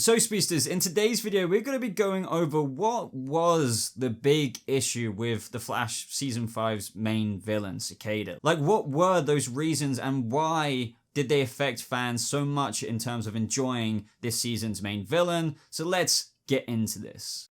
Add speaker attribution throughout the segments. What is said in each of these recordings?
Speaker 1: So Speedsters, in today's video we're going to be going over what was the big issue with The Flash Season 5's main villain, Cicada. Like, what were those reasons and why did they affect fans so much in terms of enjoying this season's main villain? So let's get into this.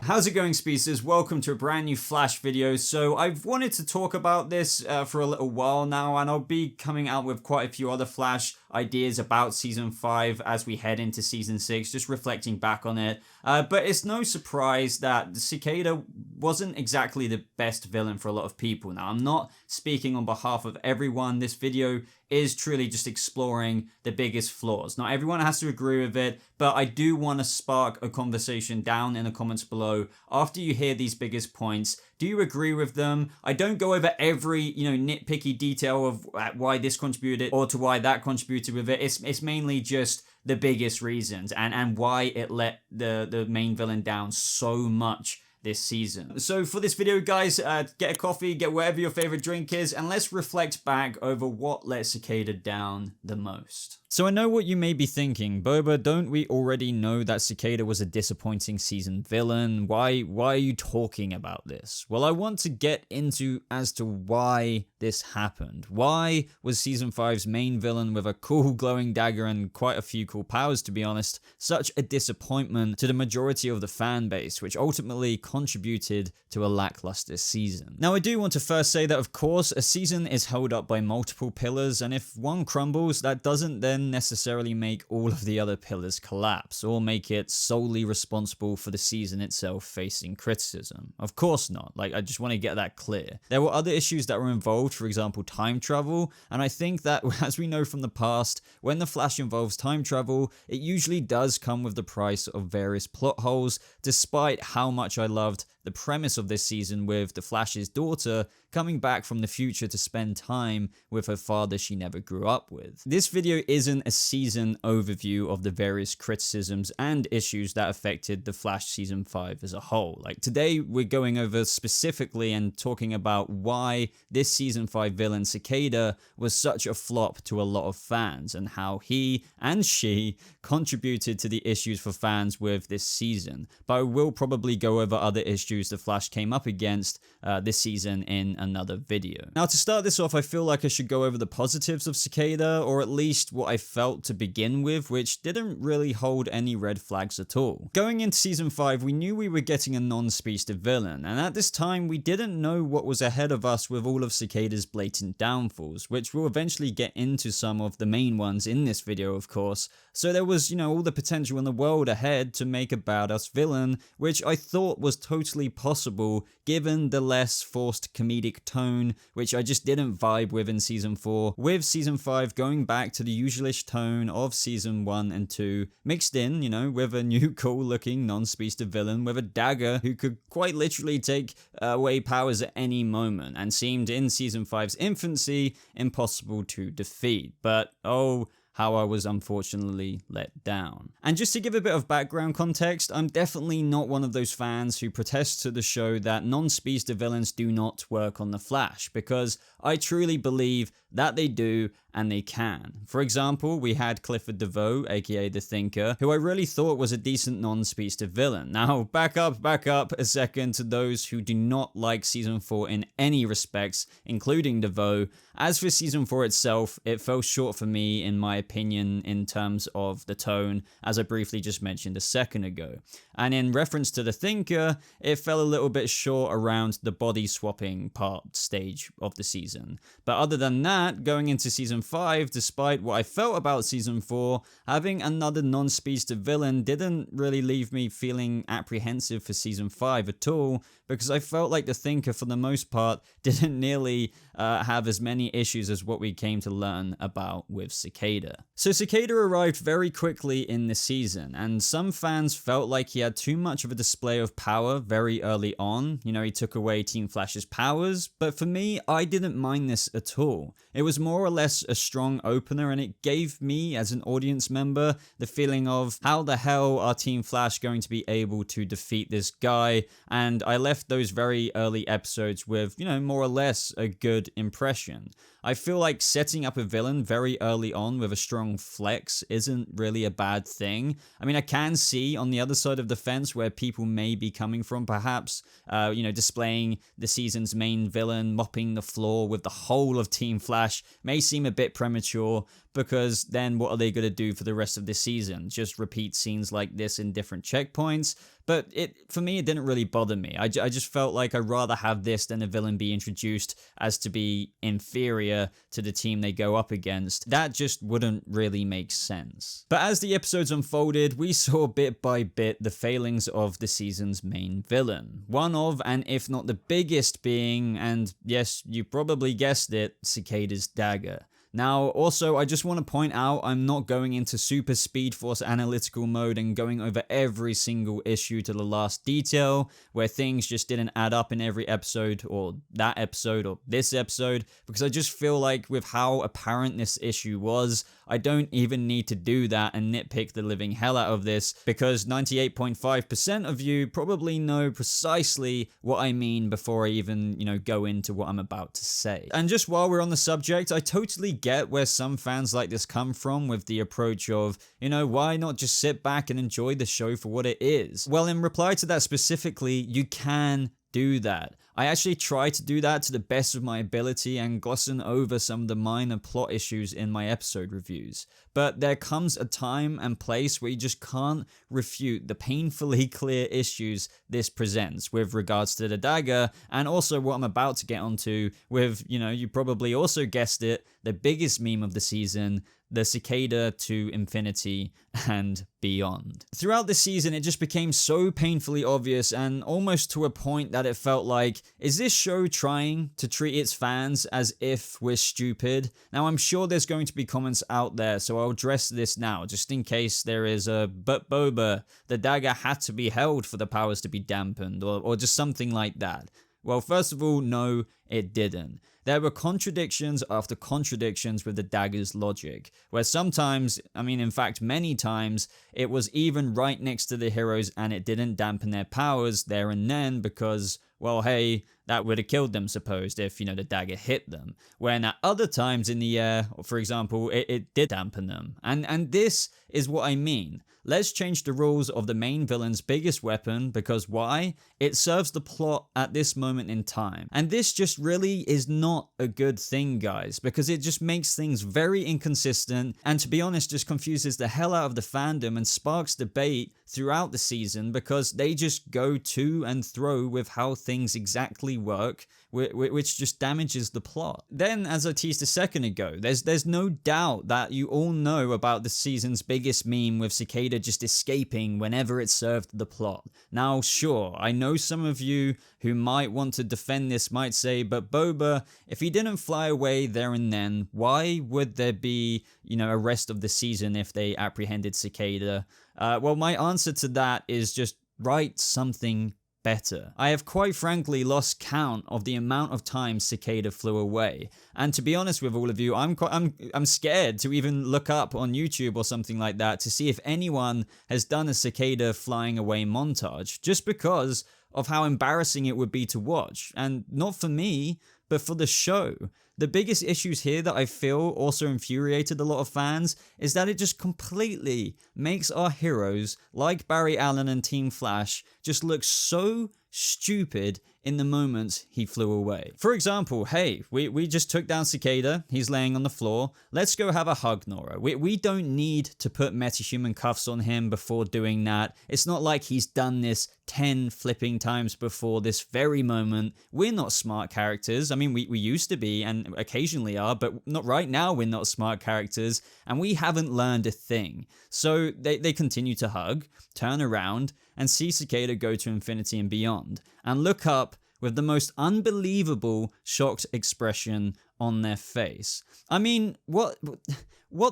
Speaker 1: How's it going, Speedsters? Welcome to a brand new Flash video. So I've wanted to talk about this for a little while now, and I'll be coming out with quite a few other Flash ideas about Season 5 as we head into Season 6, just reflecting back on it. But it's no surprise that Cicada wasn't exactly the best villain for a lot of people. Now, I'm not speaking on behalf of everyone. This video is truly just exploring the biggest flaws. Not everyone has to agree with it, but I do want to spark a conversation down in the comments below after you hear these biggest points. Do you agree with them? I don't go over every, nitpicky detail of why this contributed or to why that contributed with it. It's mainly just the biggest reasons and why it let the main villain down so much this season. So for this video, guys, get a coffee, get whatever your favorite drink is, and let's reflect back over what let Cicada down the most. So I know what you may be thinking, Boba, don't we already know that Cicada was a disappointing season villain? Why are you talking about this? Well, I want to get into as to why this happened. Why was Season 5's main villain with a cool glowing dagger and quite a few cool powers, to be honest, such a disappointment to the majority of the fan base, which ultimately contributed to a lackluster season? Now, I do want to first say that, of course, a season is held up by multiple pillars, and if one crumbles, that doesn't then necessarily make all of the other pillars collapse or make it solely responsible for the season itself facing criticism. Of course not. I just want to get that clear. There were other issues that were involved, for example, time travel, and I think that, as we know from the past, when The Flash involves time travel, it usually does come with the price of various plot holes, despite how much I loved the premise of this season with the Flash's daughter coming back from the future to spend time with her father she never grew up with. This video isn't a season overview of the various criticisms and issues that affected The Flash Season 5 as a whole. Today we're going over specifically and talking about why this Season 5 villain Cicada was such a flop to a lot of fans and how he and she contributed to the issues for fans with this season. But I will probably go over other issues the Flash came up against this season in another video. Now, to start this off, I feel like I should go over the positives of Cicada, or at least what I felt to begin with, which didn't really hold any red flags at all. Going into Season 5, we knew we were getting a non-speedster villain, and at this time we didn't know what was ahead of us with all of Cicada's blatant downfalls, which we'll eventually get into some of the main ones in this video, of course. So there was, all the potential in the world ahead to make a badass villain, which I thought was totally possible given the less forced comedic tone, which I just didn't vibe with in Season 4, with Season 5 going back to the usualish tone of Season 1 and 2, mixed in, with a new cool looking non-speedster villain with a dagger who could quite literally take away powers at any moment and seemed in Season 5's infancy impossible to defeat. But oh, how I was unfortunately let down. And just to give a bit of background context, I'm definitely not one of those fans who protest to the show that non-speedster villains do not work on The Flash, because I truly believe that they do and they can. For example, we had Clifford DeVoe, aka The Thinker, who I really thought was a decent non-speedster villain. Now, back up a second to those who do not like Season 4 in any respects, including DeVoe. As for Season 4 itself, it fell short for me in my opinion in terms of the tone, as I briefly just mentioned a second ago. And in reference to The Thinker, it fell a little bit short around the body swapping part stage of the season. But other than that, going into Season 5, despite what I felt about Season 4, having another non-speedster villain didn't really leave me feeling apprehensive for Season 5 at all, because I felt like The Thinker, for the most part, didn't nearly have as many issues as what we came to learn about with Cicada. Cicada. So Cicada arrived very quickly in the season, and some fans felt like he had too much of a display of power very early on. You know, he took away Team Flash's powers, but for me, I didn't mind this at all. It was more or less a strong opener, and it gave me, as an audience member, the feeling of how the hell are Team Flash going to be able to defeat this guy, and I left those very early episodes with, you know, more or less a good impression. I feel like setting up a villain very early on with a strong flex isn't really a bad thing. I mean, I can see on the other side of the fence where people may be coming from, perhaps, you know, displaying the season's main villain, mopping the floor with the whole of Team Flash may seem a bit premature, because then what are they going to do for the rest of the season? Just repeat scenes like this in different checkpoints? But for me, it didn't really bother me. I just felt like I'd rather have this than a villain be introduced as to be inferior to the team they go up against. That just wouldn't really make sense. But as the episodes unfolded, we saw bit by bit the failings of the season's main villain. One of, and if not the biggest being, and yes, you probably guessed it, Cicada's dagger. Now, also, I just want to point out I'm not going into super Speed Force analytical mode and going over every single issue to the last detail, where things just didn't add up in every episode, or that episode, or this episode, because I just feel like with how apparent this issue was, I don't even need to do that and nitpick the living hell out of this, because 98.5% of you probably know precisely what I mean before I even, you know, go into what I'm about to say. And just while we're on the subject, I totally get where some fans like this come from with the approach of, you know, why not just sit back and enjoy the show for what it is? Well, in reply to that specifically, you can do that. I actually try to do that to the best of my ability and glossing over some of the minor plot issues in my episode reviews. But there comes a time and place where you just can't refute the painfully clear issues this presents with regards to the dagger, and also what I'm about to get onto with, you know, you probably also guessed it, the biggest meme of the season, the Cicada to infinity and beyond. Throughout the season, it just became so painfully obvious, and almost to a point that it felt like, is this show trying to treat its fans as if we're stupid? Now, I'm sure there's going to be comments out there, so I'll address this now, just in case there is a, but Boba, the dagger had to be held for the powers to be dampened, or just something like that. Well, first of all, no, it didn't. There were contradictions after contradictions with the dagger's logic, where sometimes, I mean in fact many times, it was even right next to the heroes and it didn't dampen their powers there and then because, well hey, that would have killed them supposed if, you know, the dagger hit them. When at other times in the air, for example, it did dampen them. And this is what I mean. Let's change the rules of the main villain's biggest weapon, because why? It serves the plot at this moment in time. And this just really is not a good thing, guys, because it just makes things very inconsistent, and to be honest, just confuses the hell out of the fandom and sparks debate throughout the season, because they just go to and fro with how things exactly work, which just damages the plot. Then, as I teased a second ago, there's no doubt that you all know about the season's biggest meme with Cicada just escaping whenever it served the plot. Now, sure, I know some of you who might want to defend this might say, but Boba, if he didn't fly away there and then, why would there be, you know, a rest of the season if they apprehended Cicada? Well, my answer to that is just write something better. I have quite frankly lost count of the amount of times Cicada flew away, and to be honest with all of you, I'm scared to even look up on YouTube or something like that to see if anyone has done a Cicada flying away montage, just because of how embarrassing it would be to watch, and not for me, but for the show. The biggest issues here that I feel also infuriated a lot of fans is that it just completely makes our heroes, like Barry Allen and Team Flash, just look so stupid in the moments he flew away. For example, hey, we just took down Cicada, he's laying on the floor, let's go have a hug, Nora. We don't need to put metahuman cuffs on him before doing that. It's not like he's done this 10 flipping times before this very moment. We're not smart characters. I mean, we used to be and occasionally are, but not right now. We're not smart characters and we haven't learned a thing. So they continue to hug, turn around, and see Cicada go to infinity and beyond, and look up with the most unbelievable shocked expression on their face. I mean, what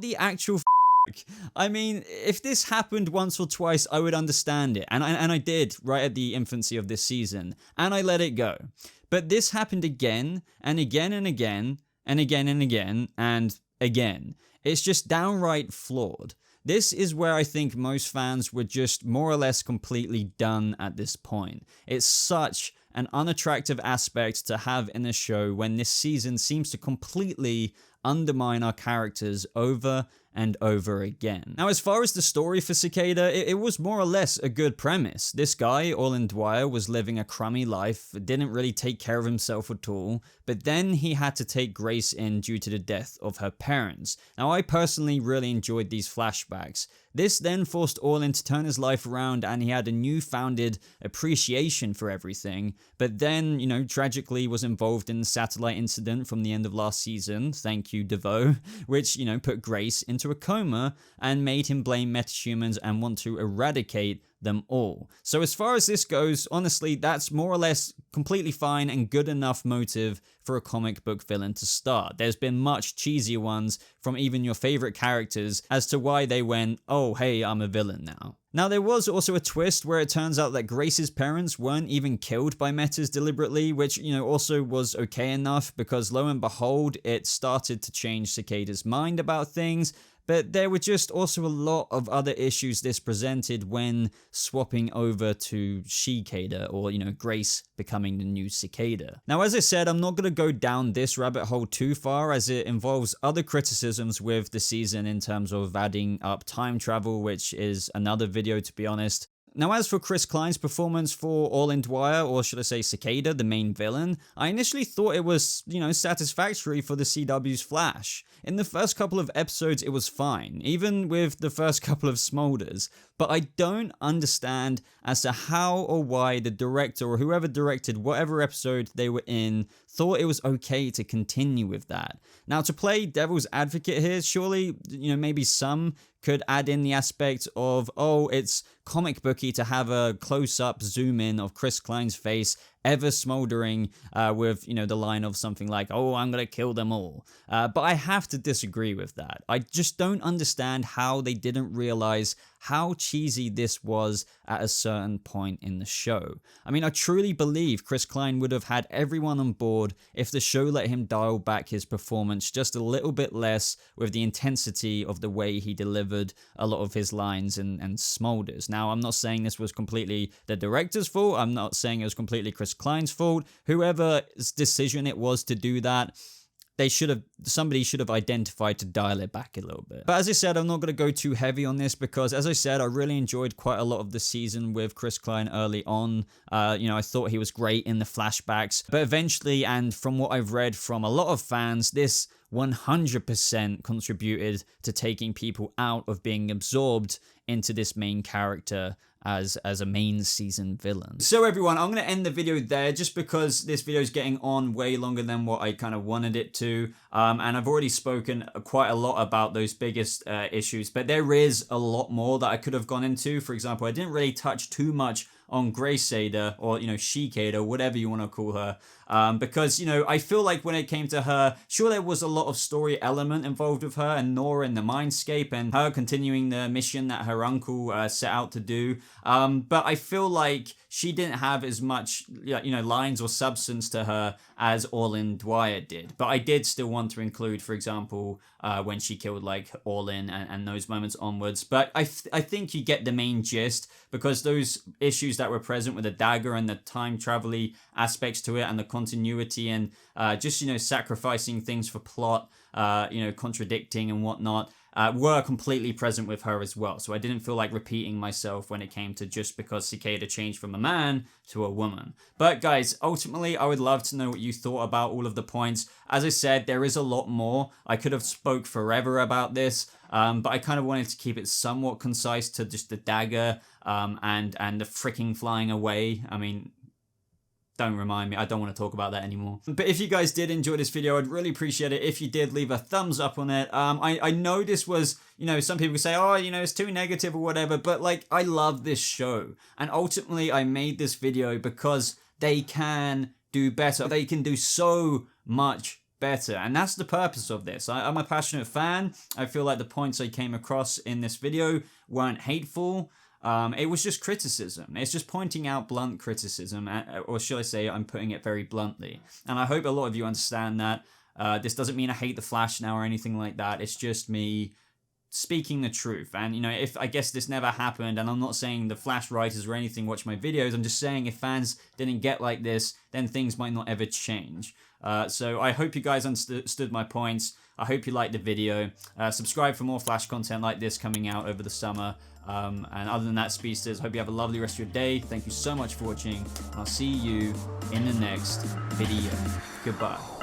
Speaker 1: the actual I mean, if this happened once or twice, I would understand it. And I did right at the infancy of this season. And I let it go. But this happened again and again and again and again and again and again. It's just downright flawed. This is where I think most fans were just more or less completely done at this point. It's such an unattractive aspect to have in a show when this season seems to completely undermine our characters over and over again. Now, as far as the story for Cicada, it was more or less a good premise. This guy, Orlin Dwyer, was living a crummy life, didn't really take care of himself at all, but then he had to take Grace in due to the death of her parents. Now, I personally really enjoyed these flashbacks. This then forced Orlin to turn his life around and he had a newfounded appreciation for everything, but then, you know, tragically was involved in the satellite incident from the end of last season, thank you DeVoe, which, you know, put Grace into a coma and made him blame metahumans and want to eradicate them all. So as far as this goes, honestly, that's more or less completely fine and good enough motive for a comic book villain to start. There's been much cheesier ones from even your favorite characters as to why they went, oh hey, I'm a villain now. Now, there was also a twist where it turns out that Grace's parents weren't even killed by metas deliberately, which, you know, also was okay enough because lo and behold, it started to change Cicada's mind about things. But there were just also a lot of other issues this presented when swapping over to Cicada, or, you know, Grace becoming the new Cicada. Now, as I said, I'm not going to go down this rabbit hole too far as it involves other criticisms with the season in terms of adding up time travel, which is another video to be honest. Now, as for Chris Klein's performance for Orlin Dwyer, or should I say Cicada, the main villain, I initially thought it was, you know, satisfactory for the CW's Flash. In the first couple of episodes, it was fine, even with the first couple of smolders, but I don't understand as to how or why the director or whoever directed whatever episode they were in thought it was okay to continue with that. Now, to play devil's advocate here, surely, you know, maybe some could add in the aspect of, oh, it's comic booky to have a close-up zoom in of Chris Klein's face ever smoldering with, you know, the line of something like, oh, I'm gonna kill them all. But I have to disagree with that. I just don't understand how they didn't realize how cheesy this was at a certain point in the show. I mean, I truly believe Chris Klein would have had everyone on board if the show let him dial back his performance just a little bit less with the intensity of the way he delivered a lot of his lines and smolders. Now, I'm not saying this was completely the director's fault. I'm not saying it was completely Chris Klein's fault. Whoever's decision it was to do that, somebody should have identified to dial it back a little bit. But as I said, I'm not going to go too heavy on this because, as I said, I really enjoyed quite a lot of the season with Chris Klein early on. You know, I thought he was great in the flashbacks, but eventually, and from what I've read from a lot of fans, this 100% contributed to taking people out of being absorbed into this main character as a main season villain. So everyone, I'm going to end the video there just because this video is getting on way longer than what I kind of wanted it to. And I've already spoken quite a lot about those biggest issues, but there is a lot more that I could have gone into. For example, I didn't really touch too much on Grace-Ada, or, you know, Cicada, whatever you want to call her. Because, you know, I feel like when it came to her, sure, there was a lot of story element involved with her and Nora in the Mindscape and her continuing the mission that her uncle set out to do. But I feel like she didn't have as much, you know, lines or substance to her as Orlin Dwyer did. But I did still want to include, for example, when she killed like Orlin and those moments onwards. But I think you get the main gist because those issues that were present with the dagger and the time travel-y aspects to it and the continuity and just, you know, sacrificing things for plot, you know, contradicting and whatnot, were completely present with her as well. So I didn't feel like repeating myself when it came to just because Cicada changed from a man to a woman. But guys, ultimately, I would love to know what you thought about all of the points. As I said, there is a lot more. I could have spoke forever about this, but I kind of wanted to keep it somewhat concise to just the dagger and the freaking flying away. I mean, don't remind me, I don't want to talk about that anymore. But if you guys did enjoy this video, I'd really appreciate it if you did leave a thumbs up on it. I know this was, you know, some people say, oh, you know, it's too negative or whatever, but like, I love this show. And ultimately, I made this video because they can do better. They can do so much better, and that's the purpose of this. I'm a passionate fan. I feel like the points I came across in this video weren't hateful. It was just criticism. It's just pointing out blunt criticism, or should I say, I'm putting it very bluntly. And I hope a lot of you understand that. This doesn't mean I hate the Flash now or anything like that. It's just me speaking the truth. And, you know, if I guess this never happened, and I'm not saying the Flash writers or anything watch my videos, I'm just saying if fans didn't get like this, then things might not ever change. So I hope you guys understood my points. I hope you liked the video. Subscribe for more Flash content like this coming out over the summer. And other than that, Speedsters, hope you have a lovely rest of your day. Thank you so much for watching, and I'll see you in the next video. Goodbye.